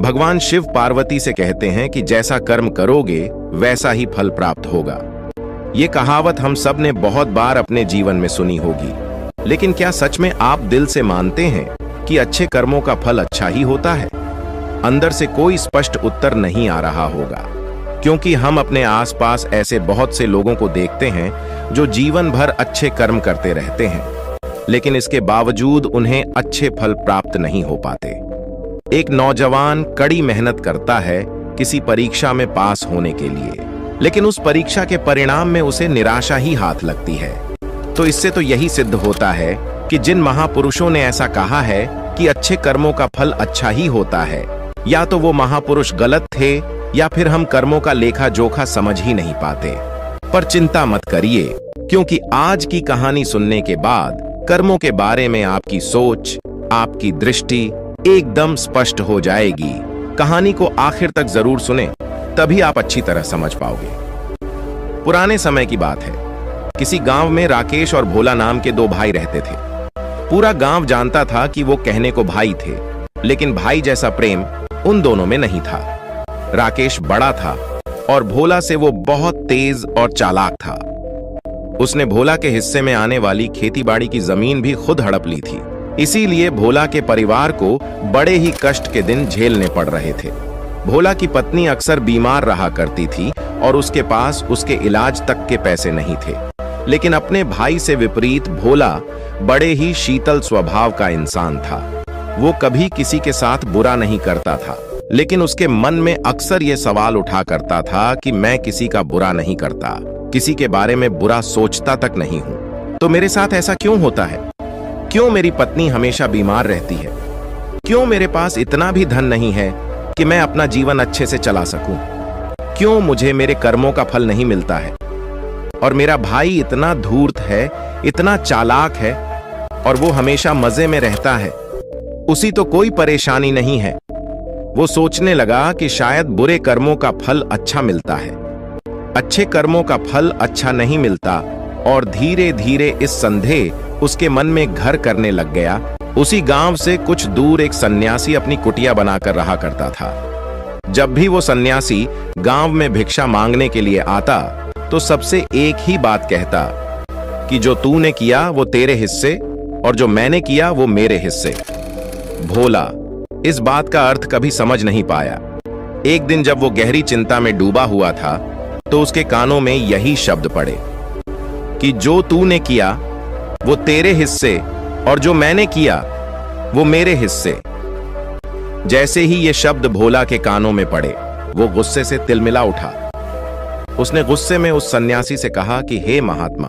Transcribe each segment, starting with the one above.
भगवान शिव पार्वती से कहते हैं कि जैसा कर्म करोगे वैसा ही फल प्राप्त होगा। ये कहावत हम सब ने बहुत बार अपने जीवन में सुनी होगी, लेकिन क्या सच में आप दिल से मानते हैं कि अच्छे कर्मों का फल अच्छा ही होता है? अंदर से कोई स्पष्ट उत्तर नहीं आ रहा होगा, क्योंकि हम अपने आसपास ऐसे बहुत से लोगों को देखते हैं जो जीवन भर अच्छे कर्म करते रहते हैं, लेकिन इसके बावजूद उन्हें अच्छे फल प्राप्त नहीं हो पाते। एक नौजवान कड़ी मेहनत करता है किसी परीक्षा में पास होने के लिए, लेकिन उस परीक्षा के परिणाम में उसे निराशा ही हाथ लगती है। तो इससे तो यही सिद्ध होता है कि जिन महापुरुषों ने ऐसा कहा है कि अच्छे कर्मों का फल अच्छा ही होता है, या तो वो महापुरुष गलत थे या फिर हम कर्मों का लेखा जोखा समझ ही नहीं पाते। पर चिंता मत करिए, क्योंकि आज की कहानी सुनने के बाद कर्मों के बारे में आपकी सोच, आपकी दृष्टि एकदम स्पष्ट हो जाएगी। कहानी को आखिर तक जरूर सुने, तभी आप अच्छी तरह समझ पाओगे। पुराने समय की बात है। किसी गांव में राकेश और भोला नाम के दो भाई रहते थे। पूरा गांव जानता था कि वो कहने को भाई थे, लेकिन भाई जैसा प्रेम उन दोनों में नहीं था। राकेश बड़ा था और भोला से वो बहुत तेज और चालाक था। उसने भोला के हिस्से में आने वाली खेतीबाड़ी की जमीन भी खुद हड़प ली थी। इसीलिए भोला के परिवार को बड़े ही कष्ट के दिन झेलने पड़ रहे थे। भोला की पत्नी अक्सर बीमार रहा करती थी और उसके पास उसके इलाज तक के पैसे नहीं थे। लेकिन अपने भाई से विपरीत भोला बड़े ही शीतल स्वभाव का इंसान था। वो कभी किसी के साथ बुरा नहीं करता था, लेकिन उसके मन में अक्सर ये सवाल उठा करता था कि मैं किसी का बुरा नहीं करता, किसी के बारे में बुरा सोचता तक नहीं हूं, तो मेरे साथ ऐसा क्यों होता है? क्यों मेरी पत्नी हमेशा बीमार रहती है? क्यों मेरे पास इतना भी धन नहीं है कि मैं अपना जीवन अच्छे से चला सकूं? क्यों मुझे मेरे कर्मों का फल नहीं मिलता है? और मेरा भाई इतना धूर्त है, इतना चालाक है, और वो हमेशा मजे में रहता है, उसी तो कोई परेशानी नहीं है। वो सोचने लगा कि शायद बुरे कर्मों का फल अच्छा मिलता है, अच्छे कर्मों का फल अच्छा नहीं मिलता, और धीरे धीरे इस संदेह उसके मन में घर करने लग गया। उसी गांव से कुछ दूर एक सन्यासी अपनी कुटिया बनाकर रहा करता था। जब भी वो सन्यासी गांव में भिक्षा मांगने के लिए आता तो सबसे एक ही बात कहता कि जो तूने किया वो तेरे हिस्से और जो मैंने किया वो मेरे हिस्से। भोला इस बात का अर्थ कभी समझ नहीं पाया। एक दिन जब वो गहरी चिंता में डूबा हुआ था तो उसके कानों में यही शब्द पड़े कि जो तूने किया वो तेरे हिस्से और जो मैंने किया वो मेरे हिस्से। जैसे ही ये शब्द भोला के कानों में पड़े, वो गुस्से से तिलमिला उठा। उसने गुस्से में उस सन्यासी से कहा कि हे महात्मा,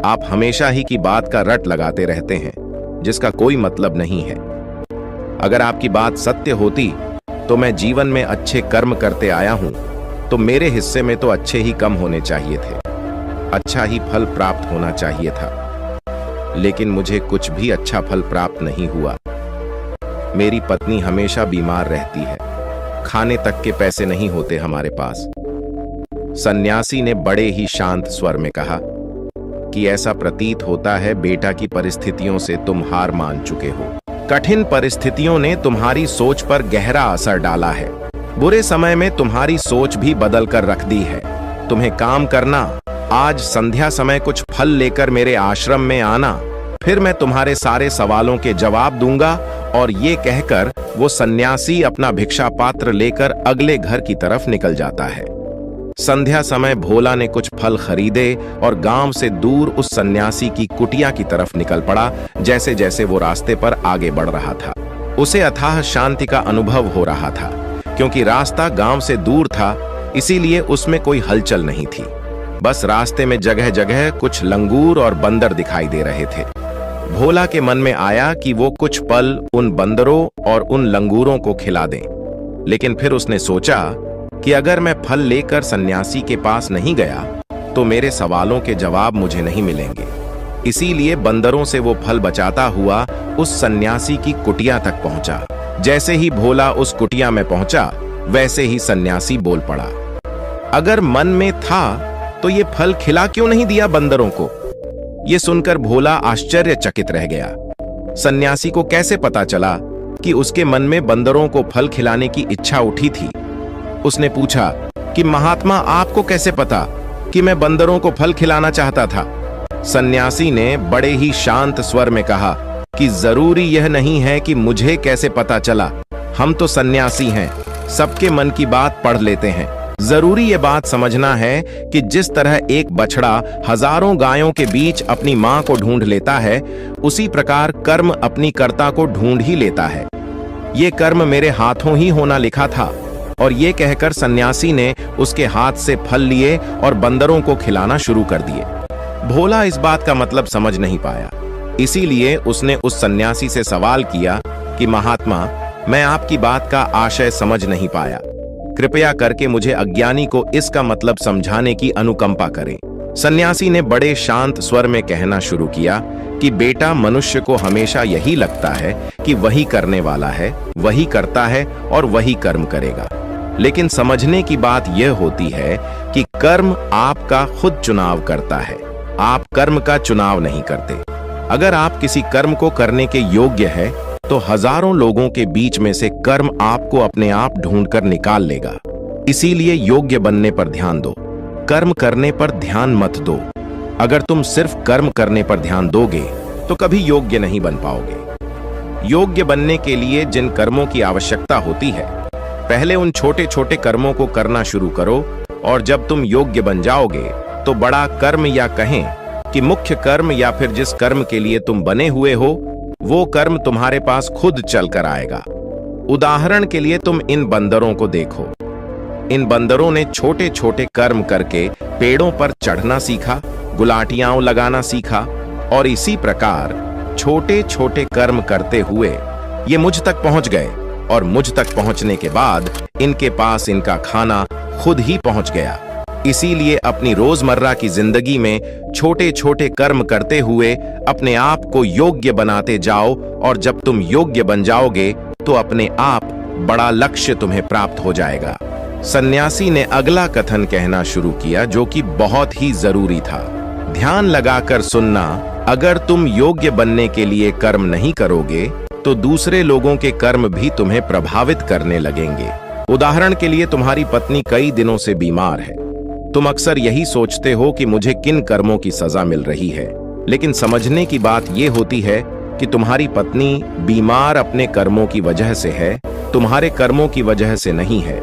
आप हमेशा ही की बात का रट लगाते रहते हैं जिसका कोई मतलब नहीं है। अगर आपकी बात सत्य होती तो मैं जीवन में अच्छे कर्म करते आया हूं, तो मेरे हिस्से में तो अच्छे ही कम होने चाहिए थे, अच्छा ही फल प्राप्त होना चाहिए था। लेकिन मुझे कुछ भी अच्छा फल प्राप्त नहीं हुआ। मेरी पत्नी हमेशा बीमार रहती है, खाने तक के पैसे नहीं होते हमारे पास। सन्यासी ने बड़े ही शांत स्वर में कहा कि ऐसा प्रतीत होता है बेटा की परिस्थितियों से तुम हार मान चुके हो। कठिन परिस्थितियों ने तुम्हारी सोच पर गहरा असर डाला है। बुरे समय में तुम्हारी सोच भी बदल कर रख दी है। तुम्हें काम करना, आज संध्या समय कुछ फल लेकर मेरे आश्रम में आना, फिर मैं तुम्हारे सारे सवालों के जवाब दूंगा। और ये कहकर वो सन्यासी अपना भिक्षा पात्र लेकर अगले घर की तरफ निकल जाता है। संध्या समय भोला ने कुछ फल खरीदे और गांव से दूर उस सन्यासी की कुटिया की तरफ निकल पड़ा। जैसे जैसे वो रास्ते पर आगे बढ़ रहा था, उसे अथाह शांति का अनुभव हो रहा था। क्योंकि रास्ता गांव से दूर था, इसीलिए उसमें कोई हलचल नहीं थी। बस रास्ते में जगह जगह कुछ लंगूर और बंदर दिखाई दे रहे थे। भोला के मन में आया कि वो कुछ पल उन बंदरों और उन लंगूरों को खिला दें। लेकिन फिर उसने सोचा कि अगर मैं फल लेकर सन्यासी के पास नहीं गया तो मेरे सवालों के जवाब मुझे नहीं मिलेंगे। इसीलिए बंदरों से वो फल बचाता हुआ उस सन्यासी की कुटिया तक पहुंचा। जैसे ही भोला उस कुटिया में पहुंचा, वैसे ही सन्यासी बोल पड़ा, अगर मन में था तो ये फल खिला क्यों नहीं दिया बंदरों को? ये सुनकर भोला आश्चर्यचकित रह गया। सन्यासी को कैसे पता चला कि उसके मन में बंदरों को फल खिलाने की इच्छा उठी थी। उसने पूछा कि महात्मा, आपको कैसे पता कि मैं बंदरों को फल खिलाना चाहता था? सन्यासी ने बड़े ही शांत स्वर में कहा कि जरूरी यह नहीं है कि मुझे कैसे पता चला। हम तो सन्यासी हैं, सबके मन की बात पढ़ लेते हैं। जरूरी यह बात समझना है कि जिस तरह एक बछड़ा हजारों गायों के बीच अपनी मां को ढूंढ लेता है, उसी प्रकार कर्म अपनी कर्ता को ढूंढ ही लेता है। ये कर्म मेरे हाथों ही होना लिखा था। और ये कहकर सन्यासी ने उसके हाथ से फल लिए और बंदरों को खिलाना शुरू कर दिए। भोला इस बात का मतलब समझ नहीं पाया, इसीलिए उसने उस सन्यासी से सवाल किया कि महात्मा, मैं आपकी बात का आशय समझ नहीं पाया। कृपया करके मुझे अज्ञानी को इसका मतलब समझाने की अनुकंपा करें। सन्यासी ने बड़े शांत स्वर में कहना शुरू किया कि बेटा, मनुष्य को हमेशा यही लगता है कि वही करने वाला है, वही करता है और वही कर्म करेगा। लेकिन समझने की बात यह होती है कि कर्म आपका खुद चुनाव करता है, आप कर्म का चुनाव नहीं करते। अगर आप किसी कर्म को करने के योग्य है तो हजारों लोगों के बीच में से कर्म आपको अपने आप ढूंढकर निकाल लेगा। इसीलिए योग्य बनने पर ध्यान दो, कर्म करने पर ध्यान मत दो। अगर तुम सिर्फ कर्म करने पर ध्यान दोगे तो कभी योग्य नहीं बन पाओगे। योग्य बनने के लिए जिन कर्मों की आवश्यकता होती है, पहले उन छोटे छोटे कर्मों को करना शुरू करो, और जब तुम योग्य बन जाओगे तो बड़ा कर्म या कहें कि मुख्य कर्म या फिर जिस कर्म के लिए तुम बने हुए हो, वो कर्म तुम्हारे पास खुद चल कर आएगा। उदाहरण के लिए तुम इन बंदरों को देखो। इन बंदरों ने छोटे छोटे कर्म करके पेड़ों पर चढ़ना सीखा, गुलाटियां लगाना सीखा, और इसी प्रकार छोटे छोटे कर्म करते हुए ये मुझ तक पहुंच गए, और मुझ तक पहुंचने के बाद इनके पास इनका खाना खुद ही पहुंच गया। इसीलिए अपनी रोजमर्रा की जिंदगी में छोटे छोटे कर्म करते हुए अपने आप को योग्य बनाते जाओ, और जब तुम योग्य बन जाओगे तो अपने आप बड़ा लक्ष्य तुम्हें प्राप्त हो जाएगा। सन्यासी ने अगला कथन कहना शुरू किया, जो कि बहुत ही जरूरी था। ध्यान लगाकर सुनना, अगर तुम योग्य बनने के लिए कर्म नहीं करोगे तो दूसरे लोगों के कर्म भी तुम्हें प्रभावित करने लगेंगे। उदाहरण के लिए तुम्हारी पत्नी कई दिनों से बीमार है। तुम अक्सर यही सोचते हो कि मुझे किन कर्मों की सजा मिल रही है, लेकिन समझने की बात यह होती है कि तुम्हारी पत्नी बीमार अपने कर्मों की वजह से है, तुम्हारे कर्मों की वजह से नहीं है।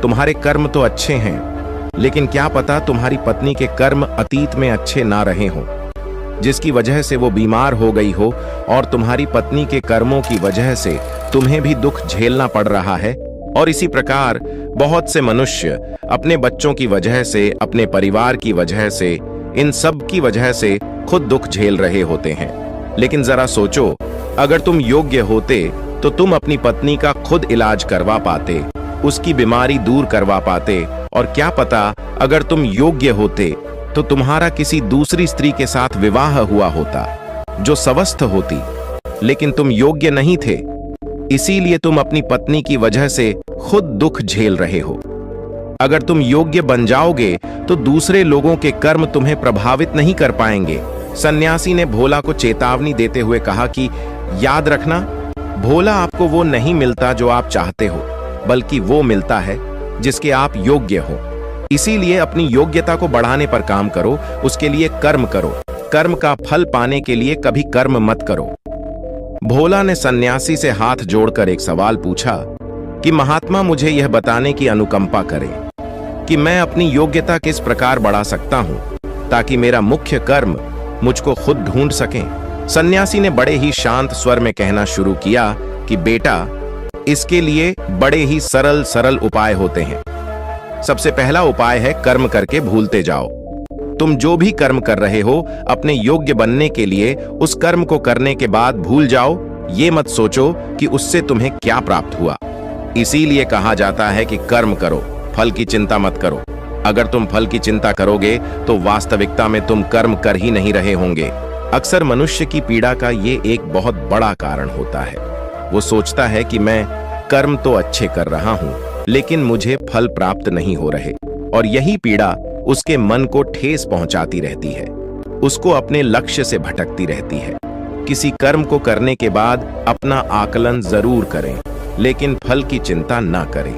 तुम्हारे कर्म तो अच्छे हैं, लेकिन क्या पता तुम्हारी पत्नी के कर्म अतीत में अच्छे ना रहे हों, जिसकी वजह से वो बीमार हो गई हो, और तुम्हारी पत्नी के कर्मों की वजह से तुम्हें भी दुख झेलना पड़ रहा है। और इसी प्रकार बहुत से मनुष्य अपने बच्चों की वजह से, अपने परिवार की वजह से, इन सब की वजह से खुद दुख झेल रहे होते हैं। लेकिन जरा सोचो, अगर तुम योग्य होते तो तुम अपनी पत्नी का खुद इलाज करवा पाते, उसकी बीमारी दूर करवा पाते, और क्या पता अगर तुम योग्य होते तो तुम्हारा किसी दूसरी स्त्री के साथ विवाह हुआ होता जो स्वस्थ होती, लेकिन तुम योग्य नहीं थे, इसीलिए तुम अपनी पत्नी की वजह से खुद दुख झेल रहे हो। अगर तुम योग्य बन जाओगे तो दूसरे लोगों के कर्म तुम्हें प्रभावित नहीं कर पाएंगे। सन्यासी ने भोला को चेतावनी देते हुए कहा कि याद रखना, भोला आपको वो नहीं मिलता जो आप चाहते हो, बल्कि वो मिलता है जिसके आप योग्य हो। इसीलिए अपनी योग्यता को बढ़ाने पर काम करो, उसके लिए कर्म करो। कर्म का फल पाने के लिए कभी कर्म मत करो। भोला ने सन्यासी से हाथ जोड़कर एक सवाल पूछा कि महात्मा, मुझे यह बताने की अनुकंपा करें कि मैं अपनी योग्यता किस प्रकार बढ़ा सकता हूं ताकि मेरा मुख्य कर्म मुझको खुद ढूंढ सके। सन्यासी ने बड़े ही शांत स्वर में कहना शुरू किया कि बेटा, इसके लिए बड़े ही सरल सरल उपाय होते हैं। सबसे पहला उपाय है कर्म करके भूलते जाओ। तुम जो भी कर्म कर रहे हो, अपने योग्य बनने के लिए उस कर्म को करने के बाद भूल जाओ। ये मत सोचो कि उससे तुम्हें क्या प्राप्त हुआ। इसीलिए कहा जाता है कि कर्म करो, फल की चिंता मत करो। अगर तुम फल की चिंता करोगे तो वास्तविकता में तुम कर्म कर ही नहीं रहे होंगे। अक्सर मनुष्य की पीड़ा का ये एक बहुत बड़ा कारण होता है। वो सोचता है कि मैं कर्म तो अच्छे कर रहा हूं, लेकिन मुझे फल प्राप्त नहीं हो रहे, और यही पीड़ा उसके मन को ठेस पहुंचाती रहती है, उसको अपने लक्ष्य से भटकती रहती है। किसी कर्म को करने के बाद अपना आकलन जरूर करें, लेकिन फल की चिंता न करें।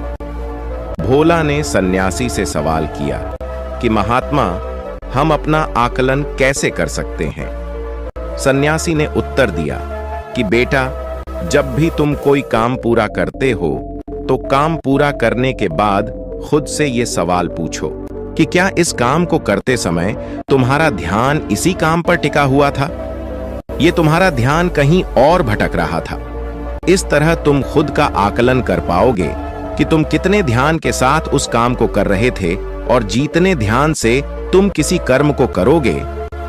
भोला ने सन्यासी से सवाल किया कि महात्मा, हम अपना आकलन कैसे कर सकते हैं? सन्यासी ने उत्तर दिया कि बेटा, जब भी तुम कोई काम पूरा करते हो तो काम पूरा करने के बाद खुद से ये सवाल पूछो कि क्या इस काम को करते समय तुम्हारा ध्यान इसी काम पर टिका हुआ था? ये तुम्हारा ध्यान कहीं और भटक रहा था? इस तरह तुम खुद का आकलन कर पाओगे कि तुम कितने ध्यान के साथ उस काम को कर रहे थे, और जितने ध्यान से तुम किसी कर्म को करोगे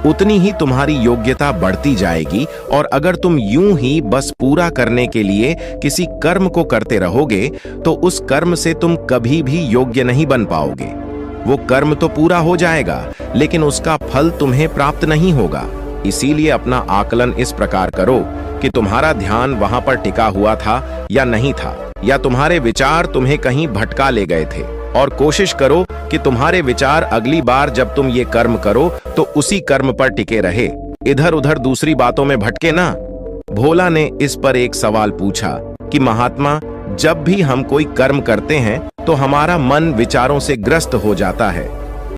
उतनी ही तुम्हारी योग्यता बढ़ती जाएगी। और अगर तुम यूं ही बस पूरा करने के लिए किसी कर्म को करते रहोगे तो उस कर्म से तुम कभी भी योग्य नहीं बन पाओगे। वो कर्म तो पूरा हो जाएगा, लेकिन उसका फल तुम्हें प्राप्त नहीं होगा। इसीलिए अपना आकलन इस प्रकार करो कि तुम्हारा ध्यान वहां पर टिका हुआ था या नहीं था, या तुम्हारे विचार तुम्हें कहीं भटका ले गए थे। और कोशिश करो कि तुम्हारे विचार अगली बार जब तुम ये कर्म करो तो उसी कर्म पर टिके रहे, इधर उधर दूसरी बातों में भटके ना। भोला ने इस पर एक सवाल पूछा कि महात्मा, जब भी हम कोई कर्म करते हैं तो हमारा मन विचारों से ग्रस्त हो जाता है,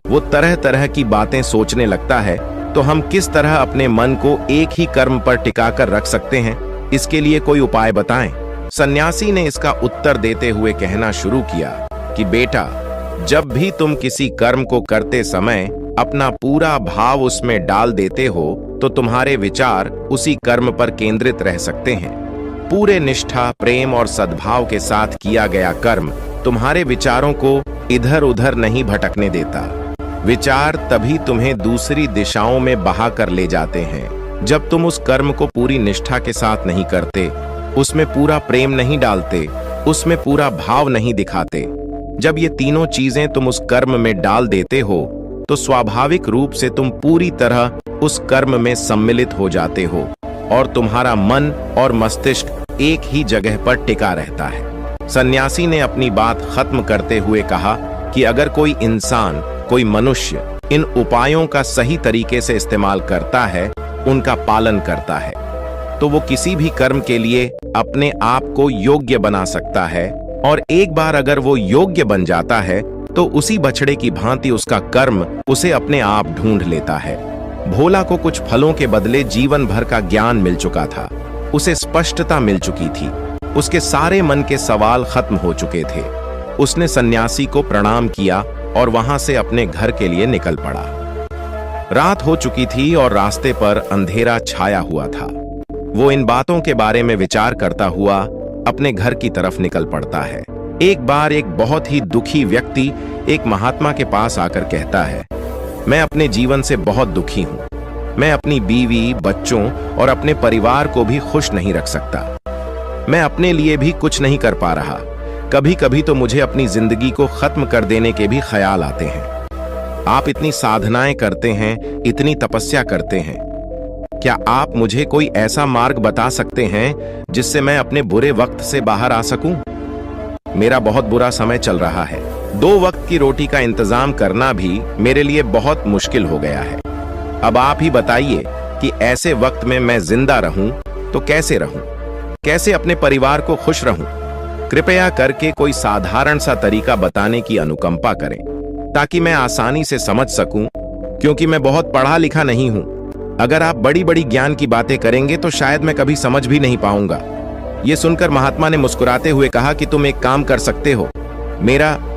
वो तरह तरह की बातें सोचने लगता है, तो हम किस तरह अपने मन को एक ही कर्म पर टिकाकर रख सकते हैं? इसके लिए कोई उपाय बताएं। सन्यासी ने इसका उत्तर देते हुए कहना शुरू किया कि बेटा, जब भी तुम किसी कर्म को करते समय अपना पूरा भाव उसमें डाल देते हो तो तुम्हारे विचार उसी कर्म पर केंद्रित रह सकते हैं। पूरे निष्ठा, प्रेम और सद्भाव के साथ किया गया कर्म तुम्हारे विचारों को इधर उधर नहीं भटकने देता। विचार तभी तुम्हें दूसरी दिशाओं में बहा कर ले जाते हैं जब तुम उस कर्म को पूरी निष्ठा के साथ नहीं करते, उसमें पूरा प्रेम नहीं डालते, उसमें पूरा भाव नहीं दिखाते। जब ये तीनों चीजें तुम उस कर्म में डाल देते हो तो स्वाभाविक रूप से तुम पूरी तरह उस कर्म में सम्मिलित हो जाते हो और तुम्हारा मन और मस्तिष्क एक ही जगह पर टिका रहता है। सन्यासी ने अपनी बात खत्म करते हुए कहा कि अगर कोई इंसान, कोई मनुष्य इन उपायों का सही तरीके से इस्तेमाल करता है, उनका पालन करता है, तो वो किसी भी कर्म के लिए अपने आप को योग्य बना सकता है। और एक बार अगर वो योग्य बन जाता है तो उसी बछड़े की भांति उसका कर्म उसे अपने आप ढूंढ लेता है। भोला को कुछ फलों के बदले जीवन भर का ज्ञान मिल चुका था, उसे स्पष्टता मिल चुकी थी, उसके सारे मन के सवाल खत्म हो चुके थे। उसने सन्यासी को प्रणाम किया और वहां से अपने घर के लिए निकल पड़ा। रात हो चुकी थी और रास्ते पर अंधेरा छाया हुआ था। वो इन बातों के बारे में विचार करता हुआ अपने घर की तरफ निकल पड़ता है। एक बार एक बहुत ही दुखी व्यक्ति एक महात्मा के पास आकर कहता है, मैं अपने जीवन से बहुत दुखी हूं। मैं अपनी बीवी, बच्चों और अपने परिवार को भी खुश नहीं रख सकता। मैं अपने लिए भी कुछ नहीं कर पा रहा। कभी कभी तो मुझे अपनी जिंदगी को खत्म कर देने के भी ख्याल आते हैं। आप इतनी साधनाएं करते हैं, इतनी तपस्या करते हैं, क्या आप मुझे कोई ऐसा मार्ग बता सकते हैं जिससे मैं अपने बुरे वक्त से बाहर आ सकूं? मेरा बहुत बुरा समय चल रहा है। 2 वक्त की रोटी का इंतजाम करना भी मेरे लिए बहुत मुश्किल हो गया है। अब आप ही बताइए कि ऐसे वक्त में मैं जिंदा रहूं तो कैसे रहूं? कैसे अपने परिवार को खुश रहूं? कृपया करके कोई साधारण सा तरीका बताने की अनुकंपा करें ताकि मैं आसानी से समझ सकूं, क्योंकि मैं बहुत पढ़ा लिखा नहीं हूं। अगर आप बड़ी बड़ी ज्ञान की बातें करेंगे तो शायद मैं कभी समझ भी नहीं पाऊंगा। ये सुनकर महात्मा ने मुस्कुराते हुए कहा कि तुम एक काम कर सकते हो।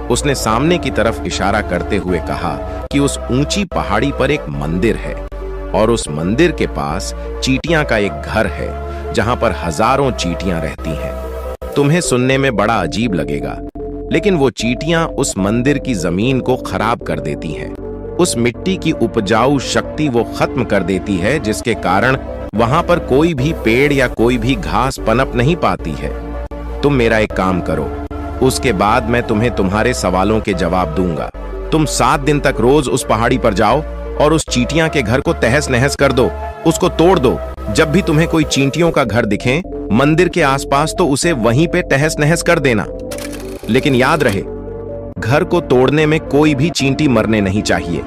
उसने सामने की तरफ इशारा करते हुए कहा कि उस ऊंची पहाड़ी पर एक मंदिर है और उस मंदिर के पास चींटियां का एक घर है जहां पर हजारों चींटियां रहती हैं। तुम्हें सुनने में बड़ा अजीब लगेगा, लेकिन वो चींटियां उस मंदिर की जमीन को खराब कर देती हैं। उस मिट्टी की उपजाऊ शक्ति वो खत्म कर देती है, जिसके कारण वहां पर कोई भी पेड़ या कोई भी घास पनप नहीं पाती है। तुम मेरा एक काम करो, उसके बाद मैं तुम्हें तुम्हारे सवालों के जवाब दूंगा। तुम 7 दिन तक रोज उस पहाड़ी पर जाओ और उस चींटियां के घर को तहस नहस कर दो, उसको तोड़ दो। जब भी तुम्हें कोई चींटियों का घर दिखे मंदिर के आसपास तो उसे वहीं पे तहस नहस कर देना। लेकिन याद रहे, घर को तोड़ने में कोई भी चींटी मरने नहीं चाहिए।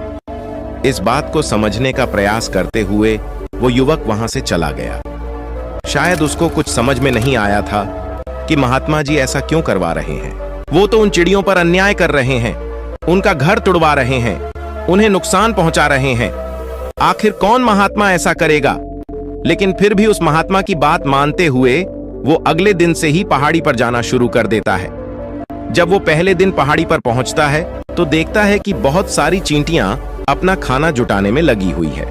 इस बात को समझने का प्रयास करते हुए वो युवक वहां से चला गया। शायद उसको कुछ समझ में नहीं आया था कि महात्मा जी ऐसा क्यों करवा रहे हैं। वो तो उन चिड़ियों पर अन्याय कर रहे हैं, उनका घर तुड़वा रहे हैं, उन्हें नुकसान पहुंचा रहे हैं। आखिर कौन महात्मा ऐसा करेगा? लेकिन फिर भी उस महात्मा की बात मानते हुए वो अगले दिन से ही पहाड़ी पर जाना शुरू कर देता है। जब वो पहले दिन पहाड़ी पर पहुंचता है तो देखता है कि बहुत सारी चींटियां अपना खाना जुटाने में लगी हुई है।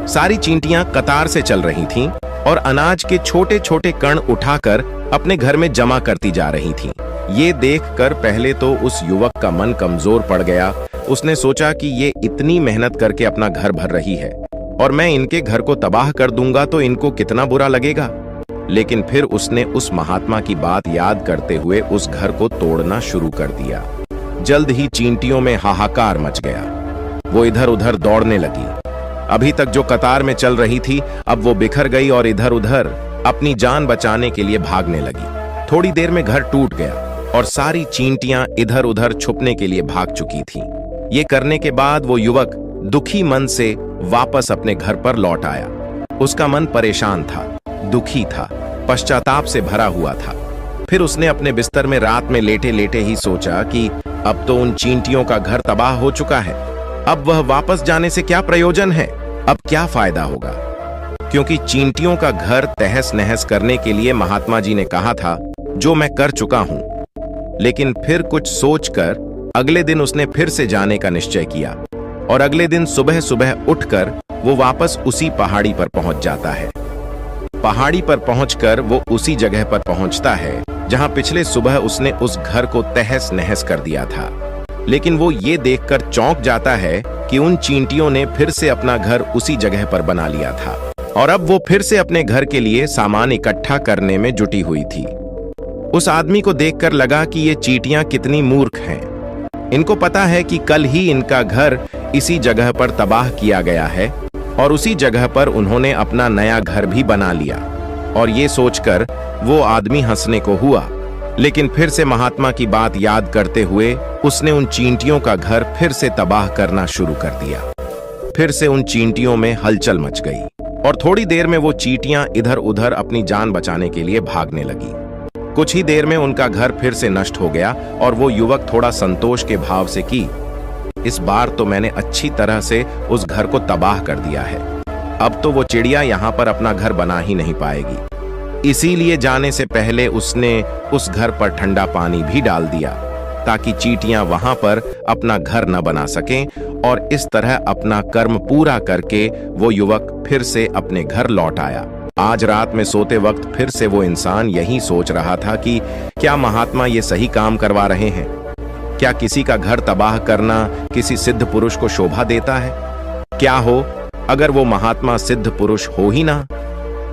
सारी चींटियां कतार से चल रही थीं और अनाज के छोटे छोटे कण उठाकर अपने घर में जमा करती जा रही थीं। ये देखकर पहले तो उस युवक का मन कमजोर पड़ गया। उसने सोचा कि ये इतनी मेहनत करके अपना घर भर रही है और मैं इनके घर को तबाह कर दूंगा तो इनको कितना बुरा लगेगा। लेकिन फिर उसने उस महात्मा की बात याद करते हुए उस घर को तोड़ना शुरू कर दिया। जल्द ही चींटियों में हाहाकार मच गया। वो इधर उधर दौड़ने लगी। अभी तक जो कतार में चल रही थी अब वो बिखर गई और इधर उधर अपनी जान बचाने के लिए भागने लगी। थोड़ी देर में घर टूट गया और सारी चींटियां इधर उधर छुपने के लिए भाग चुकी थीं। ये करने के बाद वो युवक दुखी मन से वापस अपने घर पर लौट आया। उसका मन परेशान था, दुखी था, पश्चाताप से भरा हुआ था। फिर उसने अपने बिस्तर में रात में लेटे लेटे ही सोचा कि अब तो उन चींटियों का घर तबाह हो चुका है। अब वह वापस जाने से क्या प्रयोजन है? अब क्या फायदा होगा? क्योंकि चींटियों का घर तहस नहस करने के लिए महात्मा जी ने कहा था, जो मैं कर चुका हूं। लेकिन फिर कुछ सोचकर अगले दिन उसने फिर से जाने का निश्चय किया और अगले दिन सुबह सुबह उठकर वो वापस उसी पहाड़ी पर पहुंच जाता है। पहाड़ी पर पहुंचकर वो उसी जगह पर पहुंचता है जहां पिछले सुबह उसने उस घर को तहस नहस कर दिया था। लेकिन वो ये देखकर चौंक जाता है कि उन चींटियों ने फिर से अपना घर उसी जगह पर बना लिया था और अब वो फिर से अपने घर के लिए सामान इकट्ठा करने में जुटी हुई थी। उस आदमी को देखकर लगा कि ये चींटियां कितनी मूर्ख हैं। इनको पता है कि कल ही इनका घर इसी जगह पर तबाह किया गया है और उसी जगह पर उन्होंने अपना नया घर भी बना लिया। और ये सोचकर वो आदमी हंसने को हुआ। लेकिन फिर से महात्मा की बात याद करते हुए उसने उन चींटियों का घर फिर से तबाह करना शुरू कर दिया। फिर से उन चींटियों में हलचल मच गई और थोड़ी देर में वो चींटियां इधर उधर अपनी जान बचाने के लिए भागने लगी। कुछ ही देर में उनका घर फिर से नष्ट हो गया और वो युवक थोड़ा संतोष के भाव से कि इस बार तो मैंने अच्छी तरह से उस घर को तबाह कर दिया है। अब तो वो चिड़िया यहाँ पर अपना घर बना ही नहीं पाएगी। इसीलिए जाने से पहले उसने उस घर पर ठंडा पानी भी डाल दिया ताकि चींटियां वहां पर अपना घर न बना सकें। और इस तरह अपना कर्म पूरा करके वो युवक फिर से अपने घर लौट आया। आज रात में सोते वक्त फिर से वो इंसान यही सोच रहा था कि क्या महात्मा ये सही काम करवा रहे हैं? क्या किसी का घर तबाह करना किसी सिद्ध पुरुष को शोभा देता है? क्या हो अगर वो महात्मा सिद्ध पुरुष हो ही ना?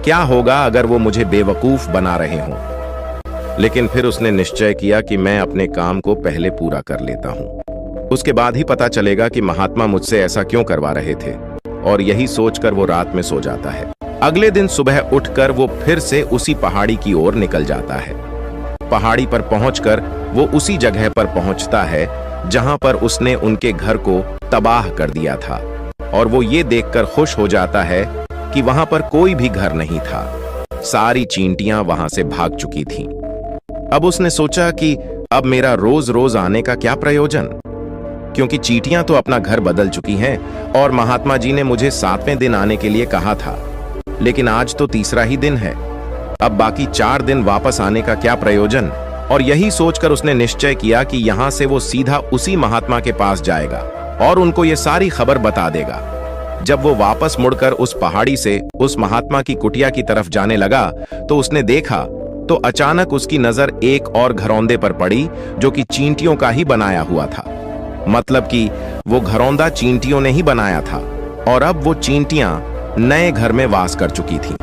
क्या होगा अगर वो मुझे बेवकूफ बना रहे हों? लेकिन फिर उसने निश्चय किया कि मैं अपने काम को पहले पूरा कर लेता हूं, उसके बाद ही पता चलेगा कि महात्मा मुझसे ऐसा क्यों करवा रहे थे। और यही सोचकर वो रात में सो जाता है। अगले दिन सुबह उठकर वो फिर से उसी पहाड़ी की ओर निकल जाता है। पहाड़ी पर पहुंचकर वो उसी जगह पर पहुंचता है जहां पर उसने उनके घर को तबाह कर दिया था और वो ये देखकर खुश हो जाता है कि वहां पर कोई भी घर नहीं था। सारी चींटियां वहां से भाग चुकी थीं। अब उसने सोचा कि अब मेरा रोज रोज आने का क्या प्रयोजन, क्योंकि चींटियां तो अपना घर बदल चुकी हैं और महात्मा जी ने मुझे 7वें दिन आने के लिए कहा था। लेकिन आज तो तीसरा ही दिन है, अब बाकी 4 दिन वापस आने का क्या प्रयोजन। और यही सोचकर उसने निश्चय किया कि यहां से वो सीधा उसी महात्मा के पास जाएगा और उनको ये सारी खबर बता देगा। जब वो वापस मुड़कर उस पहाड़ी से उस महात्मा की कुटिया की तरफ जाने लगा तो उसने देखा तो अचानक उसकी नजर एक और घरौंदे पर पड़ी जो कि चींटियों का ही बनाया हुआ था। मतलब कि वो घरौंदा चींटियों ने ही बनाया था और अब वो चींटियां नए घर में वास कर चुकी थीं।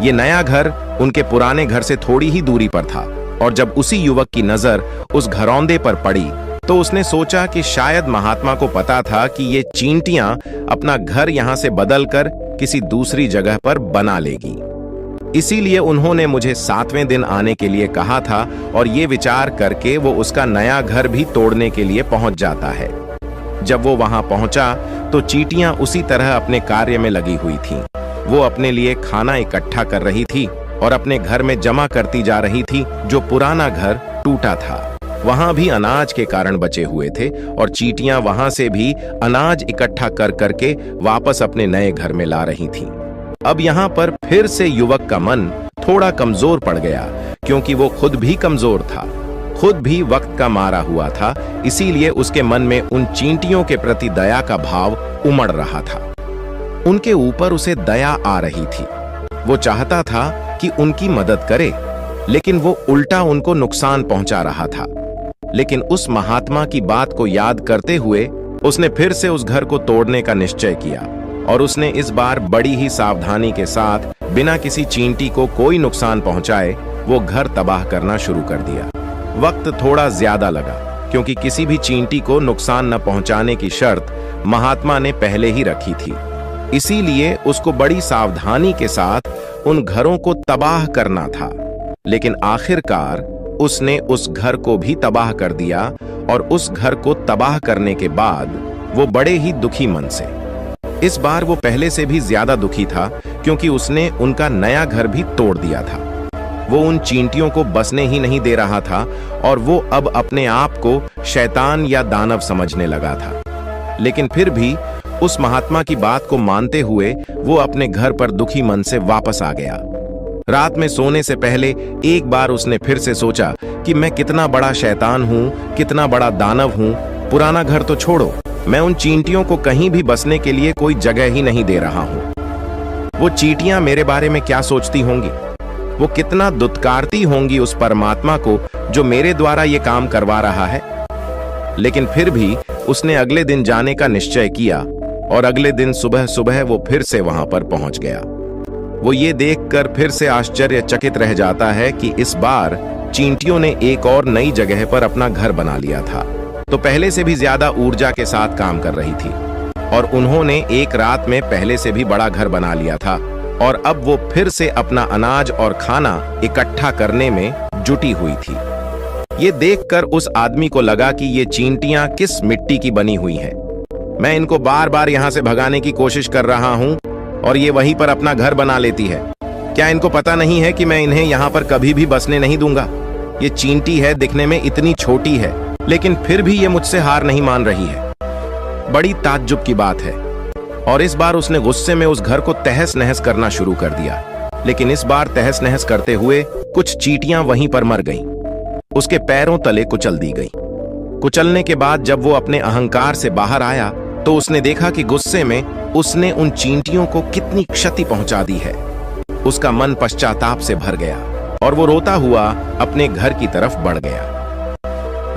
ये नया घर उनके पुराने घर से थोड़ी ही दूरी पर था और जब उसी युवक की नजर उस घरौंदे पर पड़ी तो उसने सोचा कि शायद महात्मा को पता था कि ये चींटियां अपना घर यहां से बदलकर किसी दूसरी जगह पर बना लेगी। इसीलिए उन्होंने मुझे 7वें दिन आने के लिए कहा था और ये विचार करके वो उसका नया घर भी तोड़ने के लिए पहुंच जाता है। जब वो वहां पहुंचा तो चींटियां उसी तरह अपने कार्य में लगी हुई थीं। वो अपने लिए खाना इकट्ठा कर रही थी और अपने घर में जमा करती जा रही थी। जो पुराना घर टूटा था वहां भी अनाज के कारण बचे हुए थे और चींटियां वहां से भी अनाज इकट्ठा कर करके वापस अपने नए घर में ला रही थीं। अब यहाँ पर फिर से युवक का मन थोड़ा कमजोर पड़ गया, क्योंकि वो खुद भी कमजोर था, खुद भी वक्त का मारा हुआ था। इसीलिए उसके मन में उन चींटियों के प्रति दया का भाव उमड़ रहा था। उनके ऊपर उसे दया आ रही थी। वो चाहता था कि उनकी मदद करे, लेकिन वो उल्टा उनको नुकसान पहुंचा रहा था। लेकिन उस महात्मा की बात को याद करते हुए उसने फिर से उस घर को तोड़ने का निश्चय किया और उसने इस बार बड़ी ही सावधानी के साथ बिना किसी चींटी को कोई नुकसान पहुंचाए वो घर तबाह करना शुरू कर दिया। वक्त थोड़ा ज्यादा लगा, क्योंकि किसी भी चींटी को नुकसान न पहुंचाने की शर्त महात्मा ने पहले ही रखी थी। इसीलिए उसको बड़ी सावधानी के साथ उन घरों को तबाह करना था। लेकिन आखिरकार उसने उस घर को भी तबाह कर दिया और उस घर को तबाह करने के बाद वो बड़े ही दुखी मन से, इस बार वो पहले से भी ज्यादा दुखी था, क्योंकि उसने उनका नया घर भी तोड़ दिया था। वो उन चींटियों को बसने ही नहीं दे रहा था और वो अब अपने आप को शैतान या दानव समझने लगा था। लेकिन फिर भी उस महात्मा की बात को मानते हुए वो अपने घर पर दुखी मन से वापस आ गया। रात में सोने से पहले एक बार उसने फिर से सोचा कि मैं कितना बड़ा शैतान हूं, कितना बड़ा दानव हूं। पुराना घर तो छोड़ो, मैं उन चींटियों को कहीं भी बसने के लिए कोई जगह ही नहीं दे रहा हूं। वो चींटियां मेरे बारे में क्या सोचती होंगी? वो कितना दुत्कारती होंगी उस परमात्मा को जो मेरे द्वारा ये काम करवा रहा है। लेकिन फिर भी उसने अगले दिन जाने का निश्चय किया और अगले दिन सुबह सुबह वो फिर से वहां पर पहुंच गया। वो ये देखकर फिर से आश्चर्यचकित रह जाता है कि इस बार चींटियों ने एक और नई जगह पर अपना घर बना लिया था, तो पहले से भी ज्यादा ऊर्जा के साथ काम कर रही थी और उन्होंने एक रात में पहले से भी बड़ा घर बना लिया था और अब वो फिर से अपना अनाज और खाना इकट्ठा करने में जुटी हुई थी। ये देखकर उस आदमी को लगा कि ये चींटियां किस मिट्टी की बनी हुई हैं। मैं इनको बार बार यहां से भगाने की कोशिश कर रहा हूं और ये वहीं पर अपना घर बना लेती है। क्या इनको पता नहीं है कि मैं इन्हें यहाँ पर कभी भी बसने नहीं दूंगा? ये चींटी है, दिखने में इतनी छोटी है, लेकिन फिर भी ये मुझसे हार नहीं मान रही है। बड़ी ताज्जुब की बात है। और इस बार उसने गुस्से में उस घर को तहस नहस करना शुरू कर दिया। लेकिन इस बार तहस नहस करते हुए कुछ चींटियां वहीं पर मर गईं। उसके पैरों तले कुचल दी गई। कुचलने के बाद जब वो अपने अहंकार से बाहर आया तो उसने देखा कि गुस्से में उसने उन चींटियों को कितनी क्षति पहुंचा दी है। उसका मन पश्चाताप से भर गया और वो रोता हुआ अपने घर की तरफ बढ़ गया।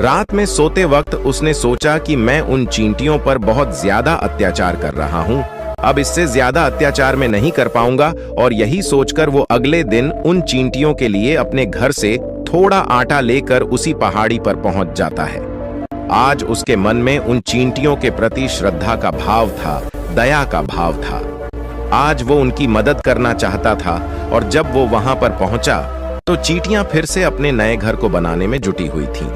रात में सोते वक्त उसने सोचा कि मैं उन चींटियों पर बहुत ज्यादा अत्याचार कर रहा हूं, अब इससे ज्यादा अत्याचार मैं नहीं कर पाऊंगा। और यही सोचकर वो अगले दिन उन चींटियों के लिए अपने घर से थोड़ा आटा लेकर उसी पहाड़ी पर पहुंच जाता है। आज उसके मन में उन चींटियों के प्रति श्रद्धा का भाव था, दया का भाव था। आज वो उनकी मदद करना चाहता था और जब वो वहां पर पहुंचा तो चींटियां फिर से अपने नए घर को बनाने में जुटी हुई थीं।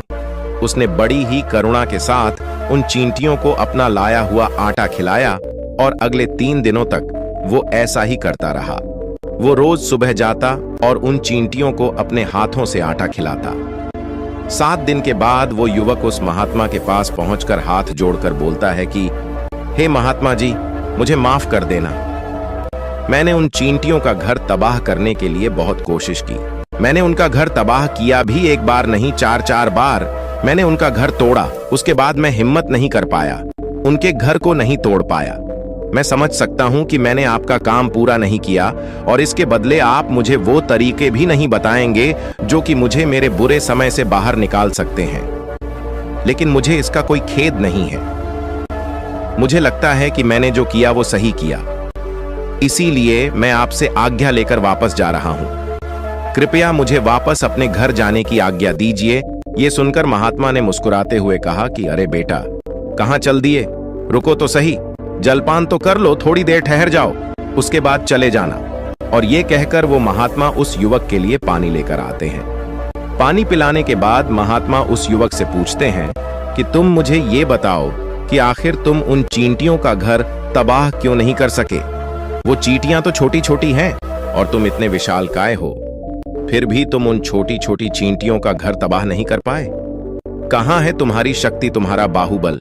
उसने बड़ी ही करुणा के साथ उन चींटियों को अपना लाया हुआ आटा खिलाया और अगले 3 दिनों तक वो ऐसा ही करता रहा। वो रोज सुबह जाता और उन चींटियों को अपने हाथों से आटा खिलाता। 7 दिन के बाद वो युवक उस महात्मा के पास पहुंचकर हाथ जोड़कर बोलता है कि हे महात्मा जी, मुझे माफ कर देना। मैंने उन चींटियों का घर तबाह करने के लिए बहुत कोशिश की। मैंने उनका घर तबाह किया भी, एक बार नहीं 4-4 बार मैंने उनका घर तोड़ा। उसके बाद मैं हिम्मत नहीं कर पाया, उनके घर को नहीं तोड़ पाया। मैं समझ सकता हूं कि मैंने आपका काम पूरा नहीं किया और इसके बदले आप मुझे वो तरीके भी नहीं बताएंगे जो कि मुझे मेरे बुरे समय से बाहर निकाल सकते हैं। लेकिन मुझे इसका कोई खेद नहीं है। मुझे लगता है कि मैंने जो किया वो सही किया, इसीलिए मैं आपसे आज्ञा लेकर वापस जा रहा हूं। कृपया मुझे वापस अपने घर जाने की आज्ञा दीजिए। ये सुनकर महात्मा ने मुस्कुराते हुए कहा कि अरे बेटा, कहां चल दिए? रुको तो सही, जलपान तो कर लो, थोड़ी देर ठहर जाओ, उसके बाद चले जाना। और ये कहकर वो महात्मा उस युवक के लिए पानी लेकर आते हैं। पानी पिलाने के बाद महात्मा उस युवक से पूछते हैं कि तुम मुझे ये बताओ कि आखिर तुम उन चींटियों का घर तबाह क्यों नहीं कर सके? वो चींटियां तो छोटी छोटी हैं और तुम इतने विशालकाय हो। फिर भी तुम उन छोटी छोटी चींटियों का घर तबाह नहीं कर पाए। कहां है तुम्हारी शक्ति, तुम्हारा बाहुबल?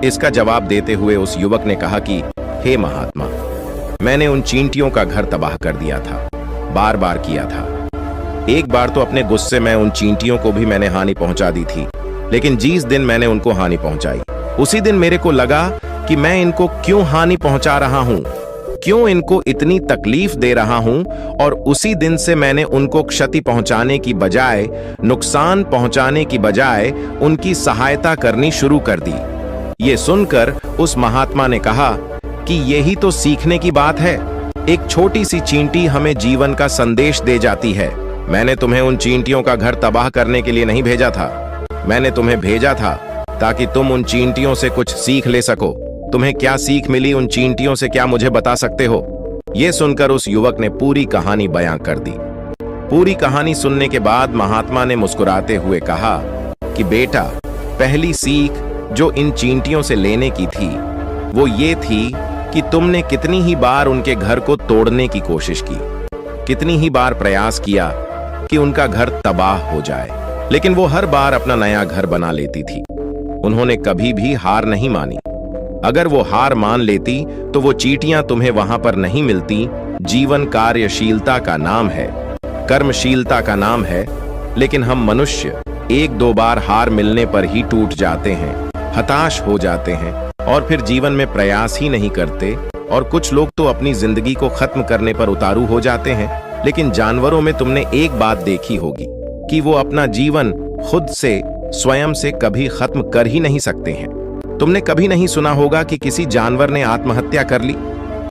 इसका जवाब देते हुए उस युवक ने कहा कि हे महात्मा, मैंने उन चींटियों का घर तबाह कर दिया था, बार बार किया था। एक बार तो अपने गुस्से में उन चींटियों को भी मैंने हानि पहुंचा दी थी, लेकिन जिस दिन मैंने उनको हानि पहुंचाई, उसी दिन मेरे को लगा कि मैं इनको क्यों हानि पहुंचा रहा हूं, क्यों इनको इतनी तकलीफ दे रहा हूं, और उसी दिन से मैंने उनको क्षति पहुंचाने की बजाय, नुकसान पहुंचाने की बजाय उनकी सहायता करनी शुरू कर दी। ये सुनकर उस महात्मा ने कहा कि यही तो सीखने की बात है। एक छोटी सी चींटी हमें जीवन का संदेश दे जाती है। मैंने तुम्हें उन चींटियों का घर तबाह करने के लिए नहीं भेजा था, मैंने तुम्हें भेजा था ताकि तुम उन चींटियों से कुछ सीख ले सको। तुम्हें क्या सीख मिली उन चींटियों से, क्या मुझे बता सकते हो? यह सुनकर उस युवक ने पूरी कहानी बयां कर दी। पूरी कहानी सुनने के बाद महात्मा ने मुस्कुराते हुए कहा कि बेटा, पहली सीख जो इन चींटियों से लेने की थी वो ये थी कि तुमने कितनी ही बार उनके घर को तोड़ने की कोशिश की, कितनी ही बार प्रयास किया कि उनका घर तबाह हो जाए, लेकिन वो हर बार अपना नया घर बना लेती थी। उन्होंने कभी भी हार नहीं मानी। अगर वो हार मान लेती तो वो चींटियां तुम्हें वहां पर नहीं मिलती। जीवन कार्यशीलता का नाम है, कर्मशीलता का नाम है, लेकिन हम मनुष्य एक दो बार हार मिलने पर ही टूट जाते हैं, हताश हो जाते हैं और फिर जीवन में प्रयास ही नहीं करते। और कुछ लोग तो अपनी जिंदगी को खत्म करने पर उतारू हो जाते हैं। लेकिन जानवरों में तुमने एक बात देखी होगी कि वो अपना जीवन खुद से, स्वयं से कभी खत्म कर ही नहीं सकते हैं। तुमने कभी नहीं सुना होगा कि किसी जानवर ने आत्महत्या कर ली,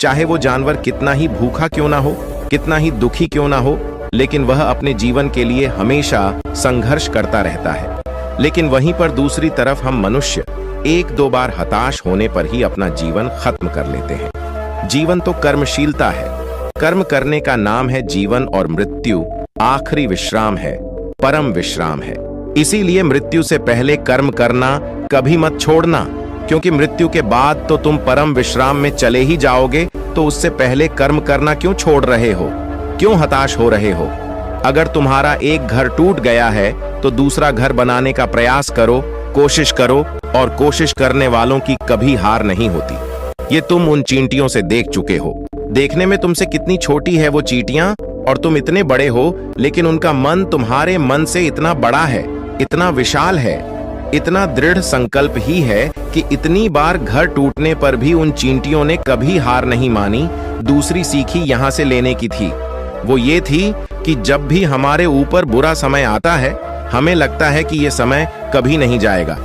चाहे वो जानवर कितना ही भूखा क्यों ना हो, कितना ही दुखी क्यों ना हो, लेकिन वह अपने जीवन के लिए हमेशा संघर्ष करता रहता है। लेकिन वहीं पर दूसरी तरफ हम मनुष्य एक दो बार हताश होने पर ही अपना जीवन खत्म कर लेते हैं। जीवन तो कर्मशीलता है, कर्म करने का नाम है जीवन, और मृत्यु आखिरी विश्राम है, परम विश्राम है। इसीलिए मृत्यु से पहले कर्म करना कभी मत छोड़ना, क्योंकि मृत्यु के बाद तो तुम परम विश्राम में चले ही जाओगे। तो उससे पहले कर्म करना क्यों छोड़ रहे हो, क्यों हताश हो रहे हो? अगर तुम्हारा एक घर टूट गया है तो दूसरा घर बनाने का प्रयास करो, कोशिश करो, और कोशिश करने वालों की कभी हार नहीं होती। ये तुम उन चींटियों से देख चुके हो। देखने में तुमसे कितनी छोटी है वो चींटियां, और तुम इतने बड़े हो, लेकिन उनका मन तुम्हारे मन से इतना बड़ा है, इतना विशाल है, इतना दृढ़ संकल्प ही है कि इतनी बार घर टूटने पर भी उन चींटियों ने कभी हार नहीं मानी। दूसरी सीखी यहां से लेने की थी, वो ये थी कि जब भी हमारे ऊपर बुरा समय आता है, हमें लगता है कि ये समय कभी नहीं जाएगा,